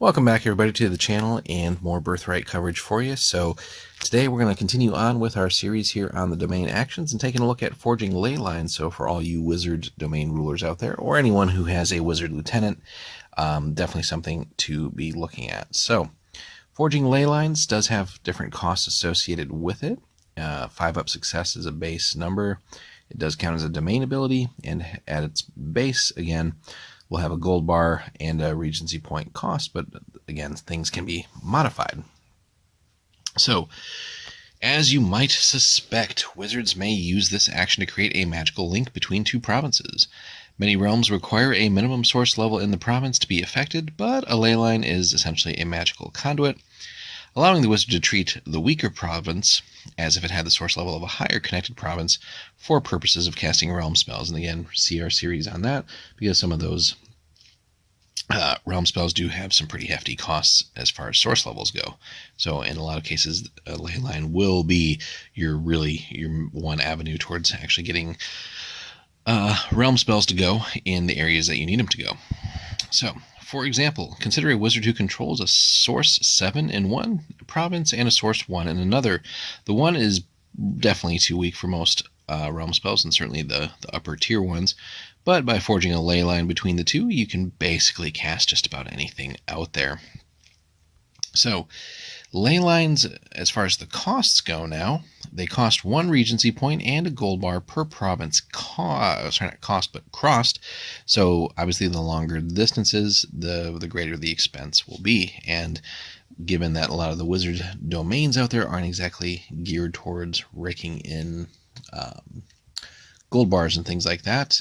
Welcome back everybody to the channel and more Birthright coverage for you. So today we're going to continue on with our series here on the domain actions and taking a look at forging ley lines. So for all you wizard domain rulers out there or anyone who has a wizard lieutenant, definitely something to be looking at. So forging ley lines does have different costs associated with it. 5-up success is a base number. It does count as a domain ability, and at its base, again, we'll have a gold bar and a regency point cost, but again, things can be modified. So, as you might suspect, wizards may use this action to create a magical link between two provinces. Many realms require a minimum source level in the province to be affected, but a ley line is essentially a magical conduit, allowing the wizard to treat the weaker province as if it had the source level of a higher connected province for purposes of casting realm spells. And again, see our series on that, because some of those realm spells do have some pretty hefty costs as far as source levels go. So in a lot of cases, a ley line will be your one avenue towards actually getting realm spells to go in the areas that you need them to go. So, for example, consider a wizard who controls a source 7 in one province and a source 1 in another. The 1 is definitely too weak for most realm spells, and certainly the upper tier ones. But by forging a ley line between the two, you can basically cast just about anything out there. So, ley lines, as far as the costs go now, they cost 1 regency point and a gold bar per province crossed. So obviously the longer the distances, the greater the expense will be. And given that a lot of the wizard domains out there aren't exactly geared towards raking in gold bars and things like that,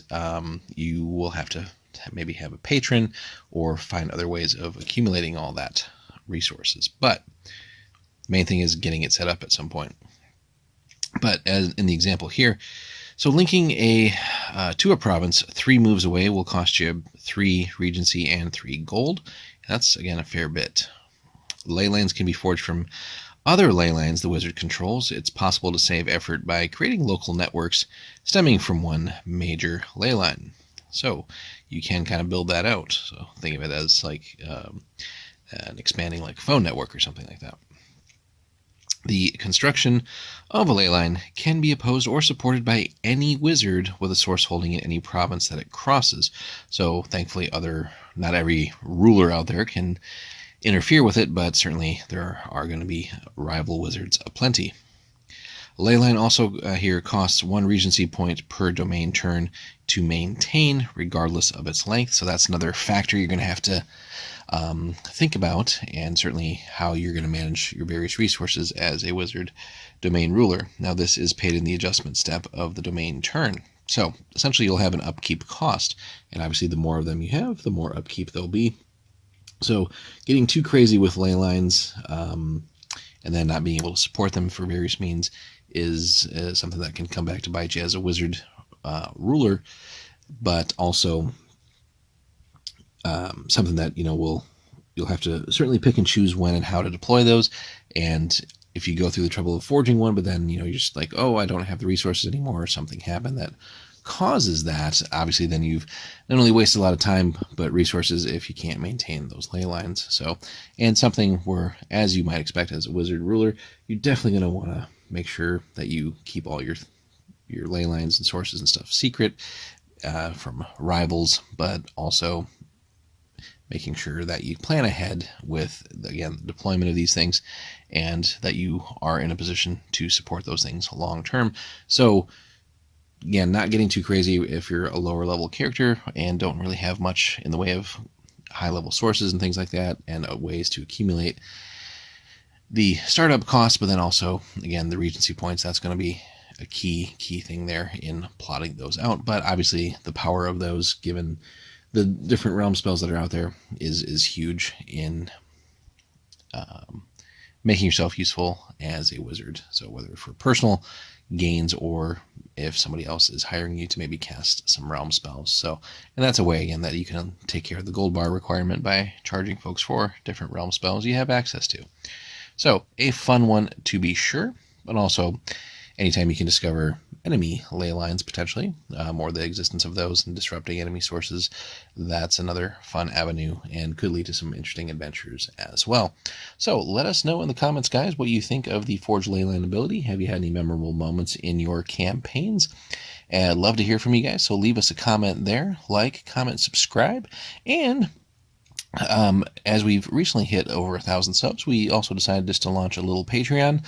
you will have to maybe have a patron or find other ways of accumulating all that resources. But the main thing is getting it set up at some point. But as in the example here, so linking to a province 3 moves away will cost you 3 regency and 3 gold. That's, again, a fair bit. Ley lines can be forged from other ley lines the wizard controls. It's possible to save effort by creating local networks stemming from one major ley line. So you can kind of build that out. So think of it as like an expanding like phone network or something like that. The construction of a ley line can be opposed or supported by any wizard with a source holding in any province that it crosses. So thankfully not every ruler out there can interfere with it, but certainly there are going to be rival wizards aplenty. A ley line also here costs 1 regency point per domain turn to maintain, regardless of its length. So that's another factor you're going to have to think about, and certainly how you're going to manage your various resources as a wizard domain ruler. Now this is paid in the adjustment step of the domain turn. So essentially you'll have an upkeep cost, and obviously the more of them you have, the more upkeep there'll be. So getting too crazy with ley lines and then not being able to support them for various means is something that can come back to bite you as a wizard ruler, but also something that you'll have to certainly pick and choose when and how to deploy those. And if you go through the trouble of forging one, but then you're just like, oh, I don't have the resources anymore, or something happened that causes that, obviously then you've not only wasted a lot of time but resources if you can't maintain those ley lines. So, and something where, as you might expect as a wizard ruler, you're definitely going to want to make sure that you keep all your ley lines and sources and stuff secret from rivals, but also making sure that you plan ahead with, again, the deployment of these things, and that you are in a position to support those things long term. So again, not getting too crazy if you're a lower level character and don't really have much in the way of high level sources and things like that, and ways to accumulate the startup costs, but then also, again, the regency points. That's going to be a key thing there in plotting those out. But obviously the power of those, given the different realm spells that are out there, is huge in making yourself useful as a wizard. So whether for personal gains or if somebody else is hiring you to maybe cast some realm spells. So, and that's a way, again, that you can take care of the gold bar requirement by charging folks for different realm spells you have access to. So a fun one to be sure, but also anytime you can discover enemy ley lines potentially, or the existence of those and disrupting enemy sources. That's another fun avenue and could lead to some interesting adventures as well. So let us know in the comments, guys, what you think of the Forge Ley Line ability. Have you had any memorable moments in your campaigns? And I'd love to hear from you guys, so leave us a comment there, like, comment, subscribe, and as we've recently hit over 1,000 subs, we also decided just to launch a little Patreon.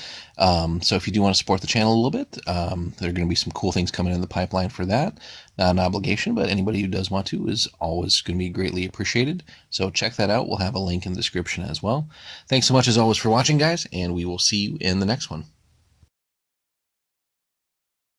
So if you do want to support the channel a little bit, there are going to be some cool things coming in the pipeline for that. Not an obligation, but anybody who does want to is always going to be greatly appreciated. So check that out. We'll have a link in the description as well. Thanks so much as always for watching, guys, and we will see you in the next one.